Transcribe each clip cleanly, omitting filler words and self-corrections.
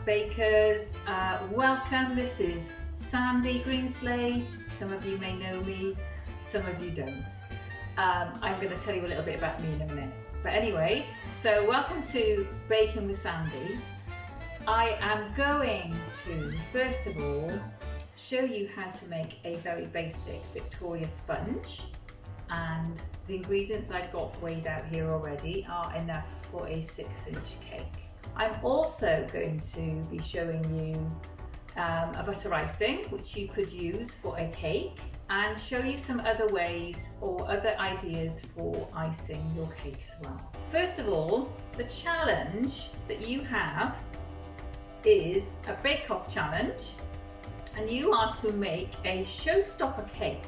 bakers, welcome. This is Sandy Greenslade. Some of you may know me, some of you don't. I'm going to tell you a little bit about me in a minute. But anyway, so welcome to Baking with Sandy. I am going to, first of all, show you how to make a very basic Victoria sponge. And the ingredients I've got weighed out here already are enough for a 6-inch cake. I'm also going to be showing you a butter icing, which you could use for a cake, and show you some other ways or other ideas for icing your cake as well. First of all, the challenge that you have is a bake-off challenge, and you are to make a showstopper cake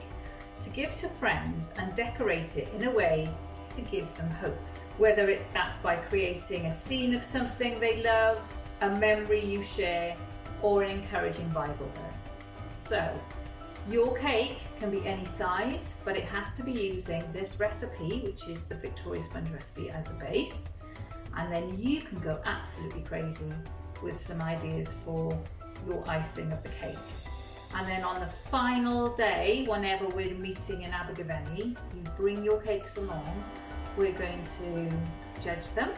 to give to friends and decorate it in a way to give them hope. Whether that's by creating a scene of something they love, a memory you share, or an encouraging Bible verse. So, your cake can be any size, but it has to be using this recipe, which is the Victoria sponge recipe, as the base. And then you can go absolutely crazy with some ideas for your icing of the cake. And then on the final day, whenever we're meeting in Abergavenny, you bring your cakes along. We're going to judge them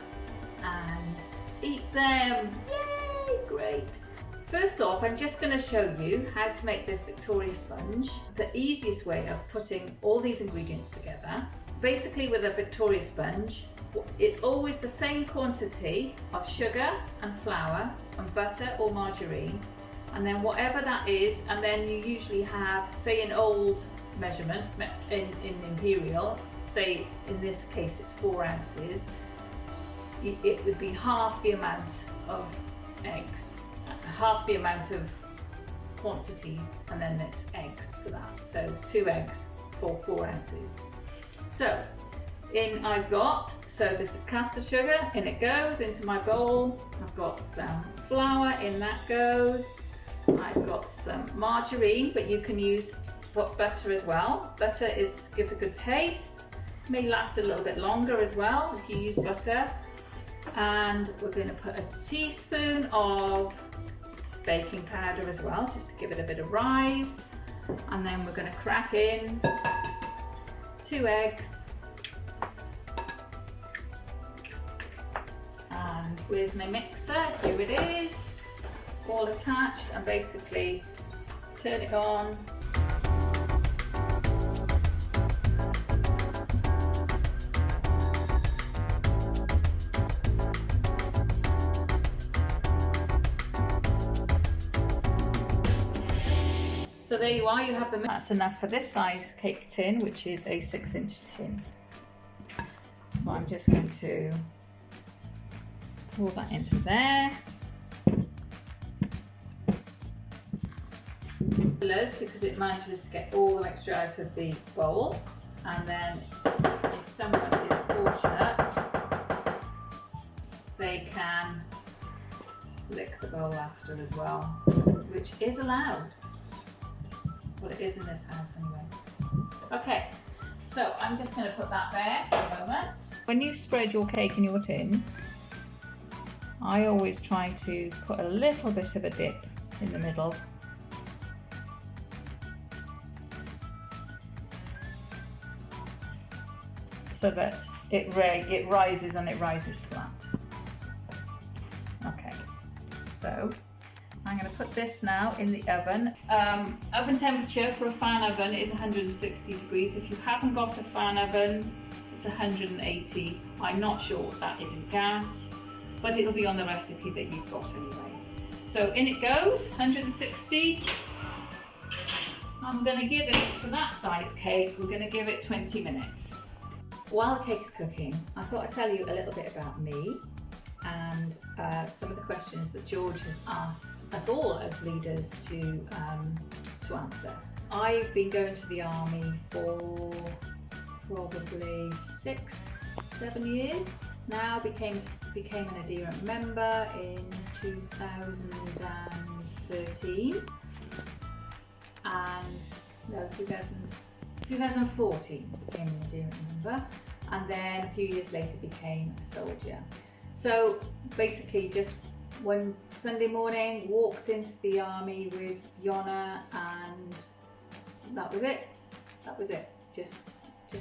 and eat them. Yay, great. First off, I'm just going to show you how to make this Victoria sponge, the easiest way of putting all these ingredients together. Basically, with a Victoria sponge, it's always the same quantity of sugar and flour and butter or margarine, and then whatever that is, and then you usually have, say in old measurements, in imperial, say in this case it's 4 ounces, it would be half the amount of eggs, half the amount of quantity, and then it's eggs for that. So 2 eggs for 4 ounces. So this is caster sugar, in it goes into my bowl. I've got some flour, in that goes. I've got some margarine, but you can use butter as well. Butter gives a good taste, may last a little bit longer as well if you use butter. And we're going to put a teaspoon of baking powder as well, just to give it a bit of rise. And then we're going to crack in 2 eggs. And where's my mixer? Here it is, all attached, and basically turn it on. So there you are, you have that's enough for this size cake tin, which is a 6-inch tin. So I'm just going to pour that into there. Because it manages to get all the mixture out of the bowl, and then if someone is fortunate, they can lick the bowl after as well, which is allowed. Well, it is in this house anyway. Okay, so I'm just going to put that there for a moment. When you spread your cake in your tin, I always try to put a little bit of a dip in the middle. So that it rises and it rises flat. Okay, so I'm going to put this now in the oven. Oven temperature for a fan oven is 160 degrees. If you haven't got a fan oven, it's 180. I'm not sure what that is in gas, but it'll be on the recipe that you've got anyway. So in it goes, 160. I'm going to give it, for that size cake, we're going to give it 20 minutes. While the cake is cooking, I thought I'd tell you a little bit about me and some of the questions that George has asked us all as leaders to answer. I've been going to the army for probably 6-7 years now. Became an adherent member in 2013 and no 2014 became an adherent member, and then a few years later became a soldier. So basically just one Sunday morning, walked into the army with Iona, and that was it. That was it. Just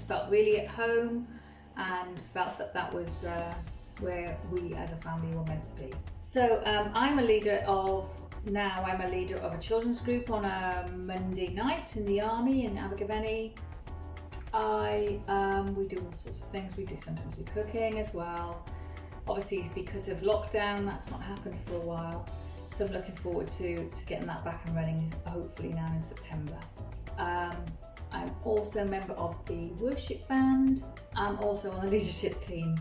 felt really at home, and felt that was where we as a family were meant to be. So I'm a leader of a children's group on a Monday night in the army in Abergavenny. We do all sorts of things. We sometimes do cooking as well. Obviously, because of lockdown, that's not happened for a while. So I'm looking forward to getting that back and running, hopefully now in September. I'm also a member of the worship band. I'm also on the leadership team.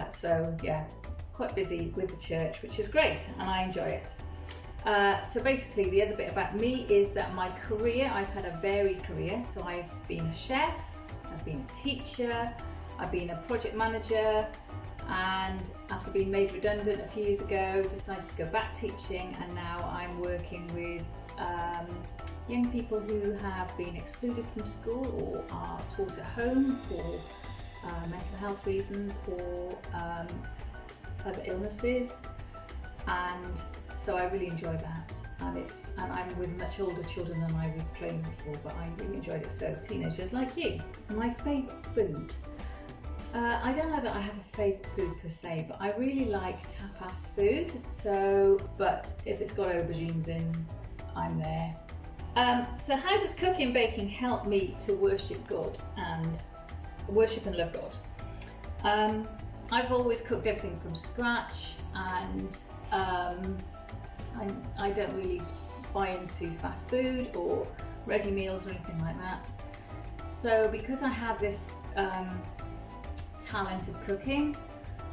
So yeah, quite busy with the church, which is great, and I enjoy it. So basically, the other bit about me is that my career, I've had a varied career. So I've been a chef, I've been a teacher, I've been a project manager, and after being made redundant a few years ago, decided to go back teaching, and now I'm working with young people who have been excluded from school or are taught at home for mental health reasons or other illnesses, and so I really enjoy that. And I'm with much older children than I was training before, but I really enjoyed it. So teenagers like you. My favourite food. I don't know that I have a favourite food per se, but I really like tapas food. So, but if it's got aubergines in, I'm there. So how does cooking and baking help me to worship God and love God? I've always cooked everything from scratch, and I don't really buy into fast food or ready meals or anything like that. So because I have this talent of cooking,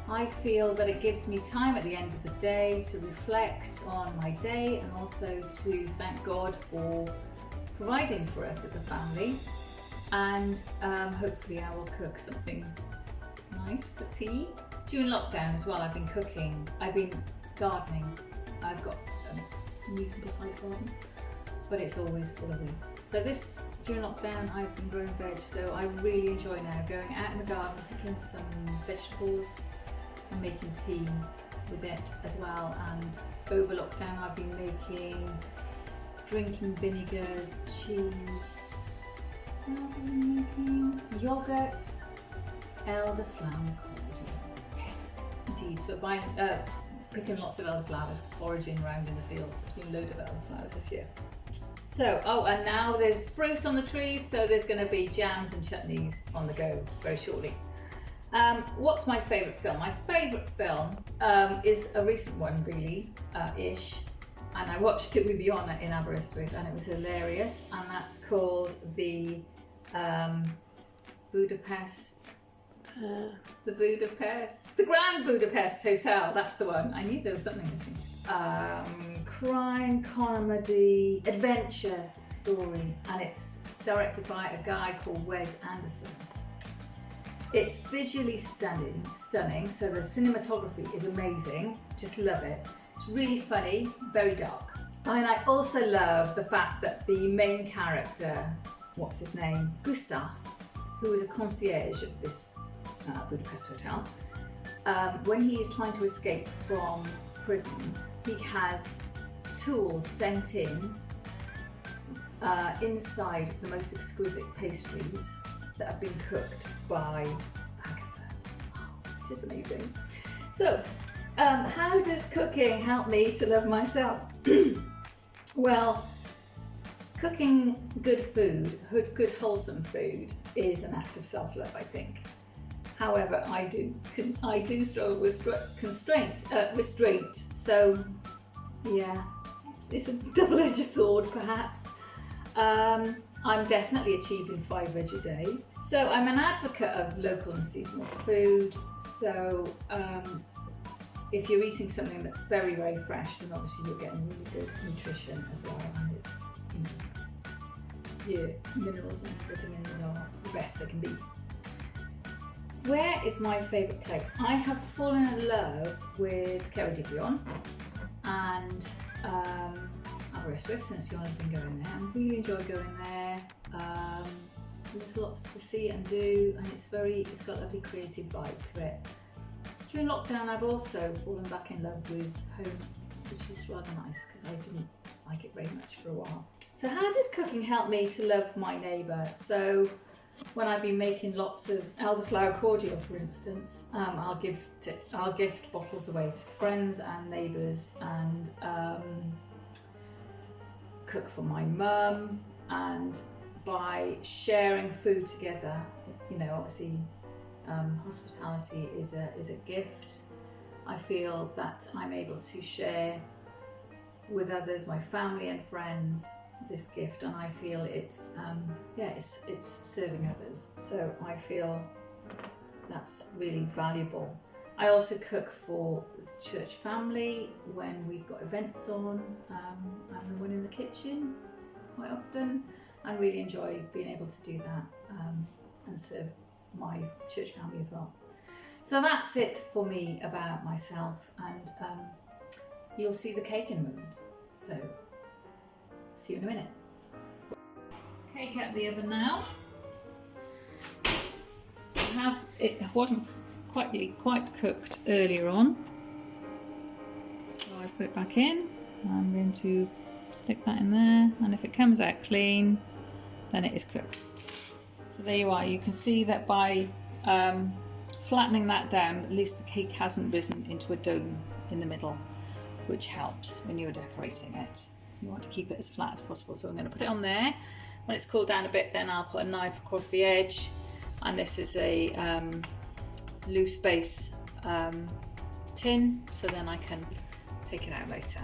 I feel that it gives me time at the end of the day to reflect on my day, and also to thank God for providing for us as a family. And hopefully I will cook something nice for tea. During lockdown as well, I've been cooking, I've been gardening. I've got a reasonable sized garden, but it's always full of weeds. So during lockdown, I've been growing veg, so I really enjoy now going out in the garden, picking some vegetables and making tea with it as well. And over lockdown, I've been making drinking vinegars, cheese, what else have I been making? Yogurt, elderflower cordial. Yes, indeed. So buying, picking lots of elderflowers, foraging around in the fields. There's been a load of elderflowers this year. So, and now there's fruit on the trees, so there's going to be jams and chutneys on the go very shortly. What's my favourite film? My favourite film is a recent one, really, ish, and I watched it with Iona in Aberystwyth, and it was hilarious, and that's called the Grand Budapest Hotel. That's the one. I knew there was something missing. Crime, comedy, adventure story, and it's directed by a guy called Wes Anderson. It's visually stunning, so the cinematography is amazing. Just love it. It's really funny, very dark. And I also love the fact that the main character, what's his name? Gustav, who is a concierge of this Budapest hotel, when he is trying to escape from prison, he has tools sent in inside the most exquisite pastries that have been cooked by Agatha. Just amazing. So, how does cooking help me to love myself? Well, cooking good food, good wholesome food, is an act of self-love, I think. However, I do struggle with restraint. So, yeah, it's a double-edged sword, perhaps. I'm definitely achieving 5 veg a day. So I'm an advocate of local and seasonal food. So if you're eating something that's very, very fresh, then obviously you're getting really good nutrition as well, and it's, your minerals and vitamins are the best they can be. Where is my favourite place? I have fallen in love with Ceredigion and Aberystwyth since Iona's been going there. I really enjoy going there. There's lots to see and do, and it's got a lovely creative vibe to it. During lockdown, I've also fallen back in love with home, which is rather nice because I didn't like it very much for a while. So how does cooking help me to love my neighbour? So when I've been making lots of elderflower cordial, for instance, I'll gift bottles away to friends and neighbours, and cook for my mum. And by sharing food together, you know, obviously hospitality is a gift. I feel that I'm able to share with others, my family and friends, this gift, and I feel it's serving others. So I feel that's really valuable. I also cook for the church family when we've got events on. I'm the one in the kitchen quite often, and really enjoy being able to do that and serve my church family as well. So that's it for me about myself, and you'll see the cake in a moment. So see you in a minute. Cake out the oven now. It wasn't quite cooked earlier on, so I put it back in. I'm going to stick that in there, and if it comes out clean, then it is cooked. So there you are. You can see that by flattening that down, at least the cake hasn't risen into a dome in the middle, which helps when you're decorating it. You want to keep it as flat as possible. So I'm going to put it on there. When it's cooled down a bit, then I'll put a knife across the edge, and this is a loose base tin, so then I can take it out later.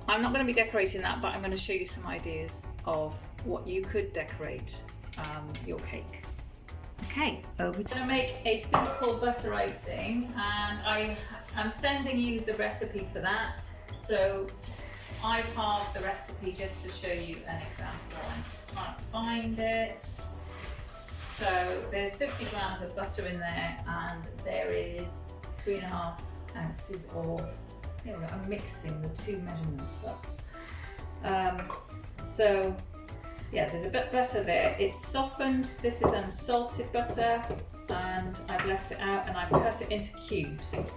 I'm not going to be decorating that, but I'm going to show you some ideas of what you could decorate your cake. Okay, over to make a simple butter icing, and I'm sending you the recipe for that. So I've halved the recipe just to show you an example. I'm just trying to find it. So there's 50 grams of butter in there, and there is 3.5 ounces of, here we go, I'm mixing the two measurements up. So yeah, there's a bit butter there. It's softened. This is unsalted butter, and I've left it out and I've cut it into cubes,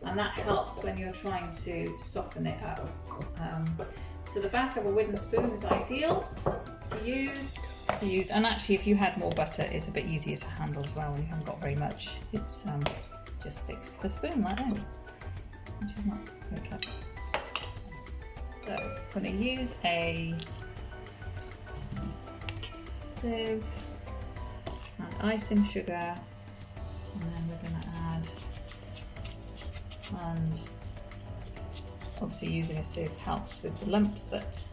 and that helps when you're trying to soften it up. So the back of a wooden spoon is ideal to use. And actually, if you had more butter, it's a bit easier to handle as well when you haven't got very much. It's just sticks to the spoon like this, which is not very clever. So I'm going to use a sieve and icing sugar, and then we're going to add, and obviously using a sieve helps with the lumps that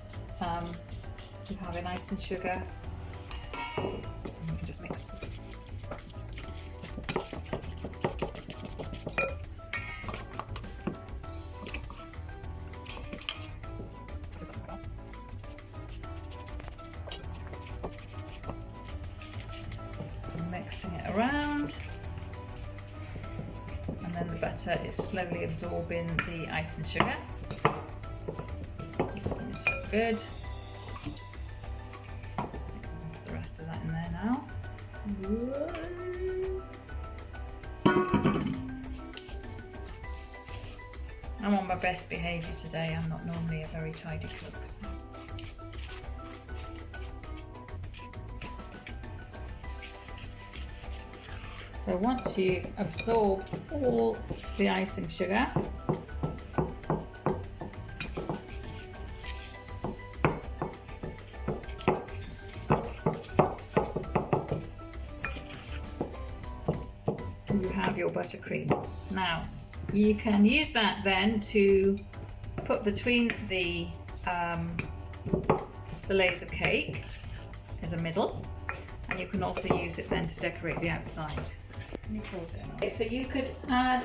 you have in icing sugar. And you can just mix. Mixing it around, and then the butter is slowly absorbing the icing sugar. It's good. Put the rest of that in there now. I'm on my best behaviour today. I'm not normally a very tidy cook. So once you've absorbed all the icing sugar, you have your buttercream. Now you can use that then to put between the layers of cake as a middle, and you can also use it then to decorate the outside. Okay, so you could add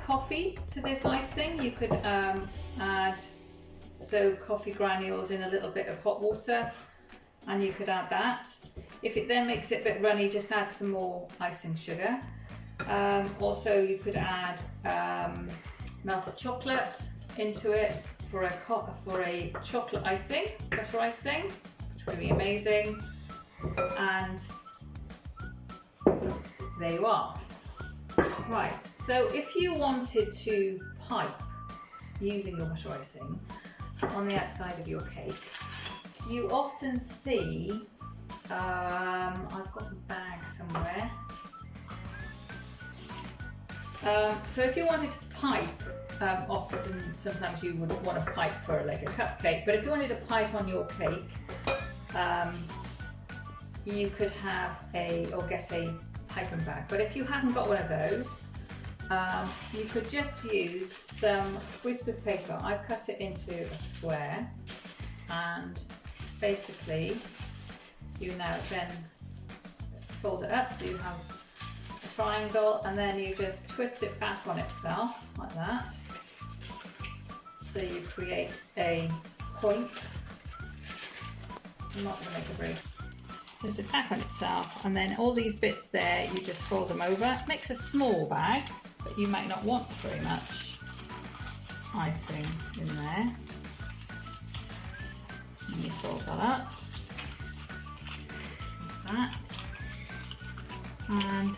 coffee to this icing. You could add coffee granules in a little bit of hot water, and you could add that. If it then makes it a bit runny, just add some more icing sugar. Also, you could add melted chocolate into it for a chocolate icing, butter icing, which would be amazing. And there you are. Right, so if you wanted to pipe using your butter icing on the outside of your cake, you often see, I've got a bag somewhere. So if you wanted to pipe, often sometimes you would want to pipe for like a cupcake, but if you wanted to pipe on your cake, you could have or get a piping bag. But if you haven't got one of those, you could just use some greaseproof paper. I've cut it into a square, and basically you now then fold it up so you have a triangle, and then you just twist it back on itself like that. So you create a point. I'm not going to make a very... Twist it back on itself, and then all these bits there, you just fold them over. It makes a small bag, but you might not want very much icing in there. And you fold that up, like that. And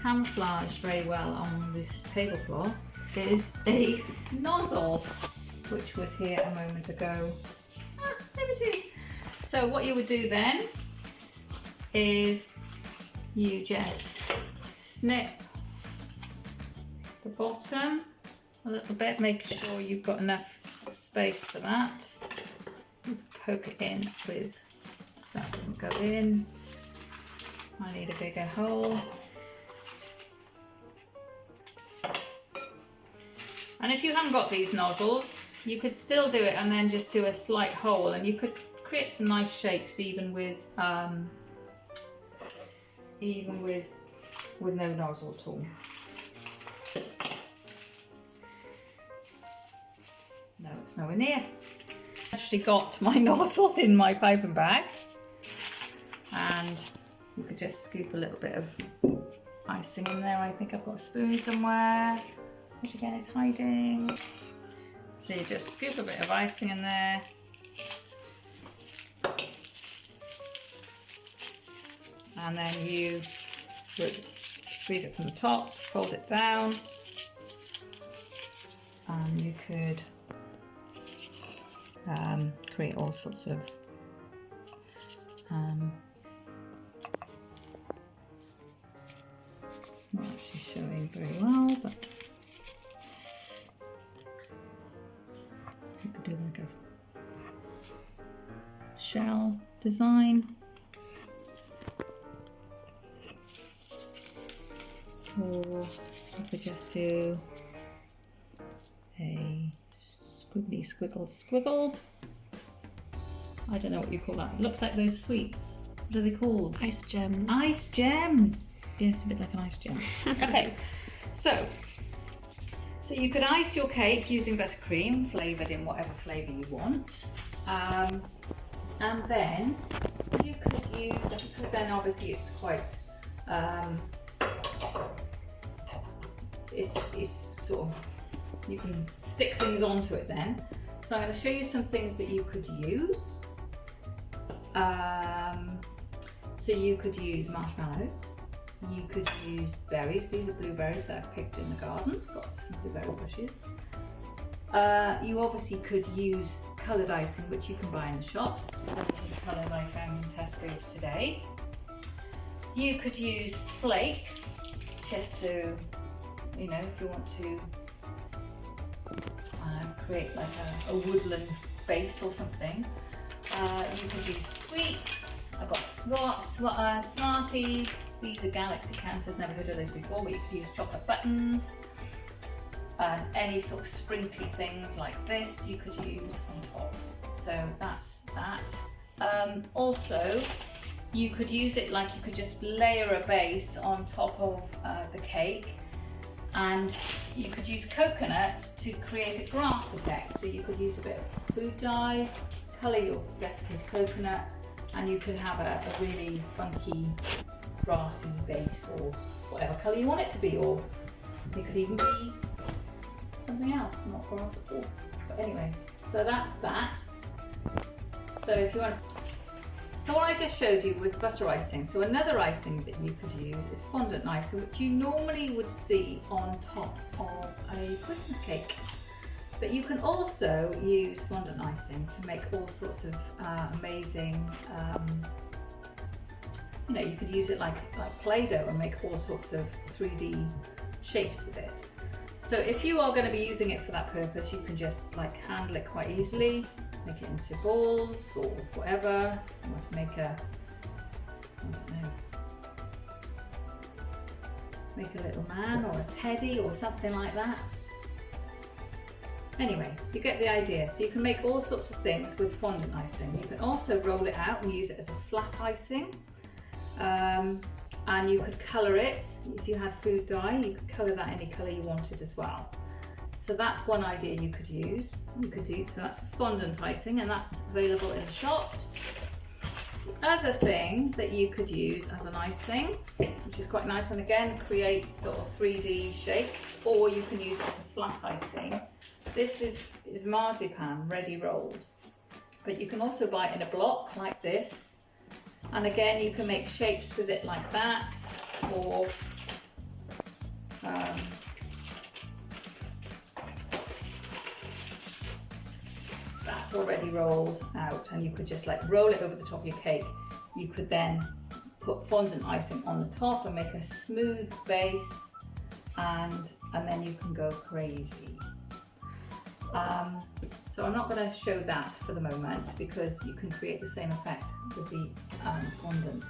camouflaged very well on this tablecloth is a nozzle, which was here a moment ago. There it is. So what you would do then is you just snip the bottom a little bit, make sure you've got enough space for that. You poke it in with, that didn't go in. I need a bigger hole. And if you haven't got these nozzles, you could still do it and then just do a slight hole, and you could create some nice shapes even with no nozzle at all. No, it's nowhere near. I actually got my nozzle in my piping bag, and you could just scoop a little bit of icing in there. I think I've got a spoon somewhere, which again is hiding. So you just scoop a bit of icing in there. And then you would squeeze it from the top, fold it down, and you could create all sorts of it's not actually showing very well, but you could do like a shell design. Or you could just do a squiggly squiggle squiggle. I don't know what you call that. It looks like those sweets. What are they called? Ice gems. Ice gems. Yeah, it's a bit like an ice gem. Okay, so you could ice your cake using buttercream, flavoured in whatever flavour you want. And then you could use, because then obviously it's quite it's sort of, you can stick things onto it then. So I'm going to show you some things that you could use. So you could use marshmallows, you could use berries. These are blueberries that I've picked in the garden, got some blueberry bushes. You obviously could use coloured icing, which you can buy in the shops. Those are the colours I found in Tesco's today. You could use flake, just to, you know, if you want to create like a woodland base or something. You could use squeaks. I've got Smarties. These are galaxy counters, never heard of those before, but you could use chocolate buttons. Any sort of sprinkly things like this you could use on top. So that's that. Also, you could use it like you could just layer a base on top of the cake, and you could use coconut to create a grass effect. So you could use a bit of food dye, colour your desiccated coconut, and you could have a really funky grassy base, or whatever colour you want it to be, or it could even be something else, not grass at all. But anyway, so that's that. So if you want to... So what I just showed you was butter icing. So another icing that you could use is fondant icing, which you normally would see on top of a Christmas cake. But you can also use fondant icing to make all sorts of amazing, you know, you could use it like Play-Doh and make all sorts of 3D shapes with it. So if you are going to be using it for that purpose, you can just like handle it quite easily, make it into balls or whatever. You want to make a, I don't know, make a little man or a teddy or something like that. Anyway, you get the idea. So you can make all sorts of things with fondant icing. You can also roll it out and use it as a flat icing. And you could colour it. If you had food dye, you could colour that any colour you wanted as well. So that's one idea you could use. So that's fondant icing, and that's available in the shops. The other thing that you could use as an icing, which is quite nice, and again creates sort of 3D shapes, or you can use it as a flat icing. This is marzipan ready rolled, but you can also buy it in a block like this. And again, you can make shapes with it like that, or that's already rolled out, and you could just like roll it over the top of your cake. You could then put fondant icing on the top and make a smooth base, and then you can go crazy. So I'm not going to show that for the moment because you can create the same effect with the fondant.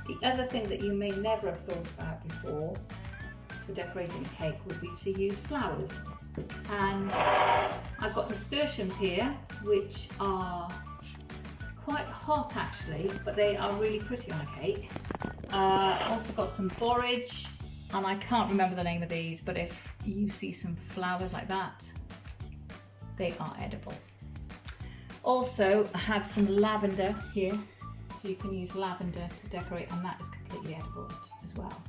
The other thing that you may never have thought about before for decorating a cake would be to use flowers. And I've got nasturtiums here, which are quite hot actually, but they are really pretty on a cake. Also got some borage, and I can't remember the name of these, but if you see some flowers like that, they are edible. Also, I have some lavender here, so you can use lavender to decorate, and that is completely edible as well.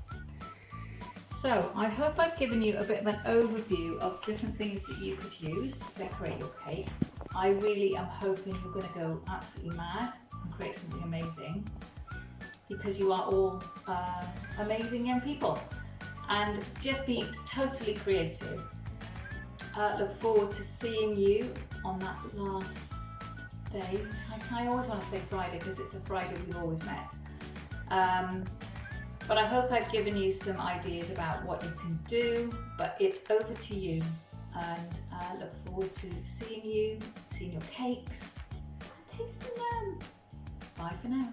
So I hope I've given you a bit of an overview of different things that you could use to decorate your cake. I really am hoping you're going to go absolutely mad and create something amazing, because you are all amazing young people, and just be totally creative. Look forward to seeing you on that last day. I always want to say Friday because it's a Friday we've always met. But I hope I've given you some ideas about what you can do, but it's over to you. And I look forward to seeing you, seeing your cakes, tasting them. Bye for now.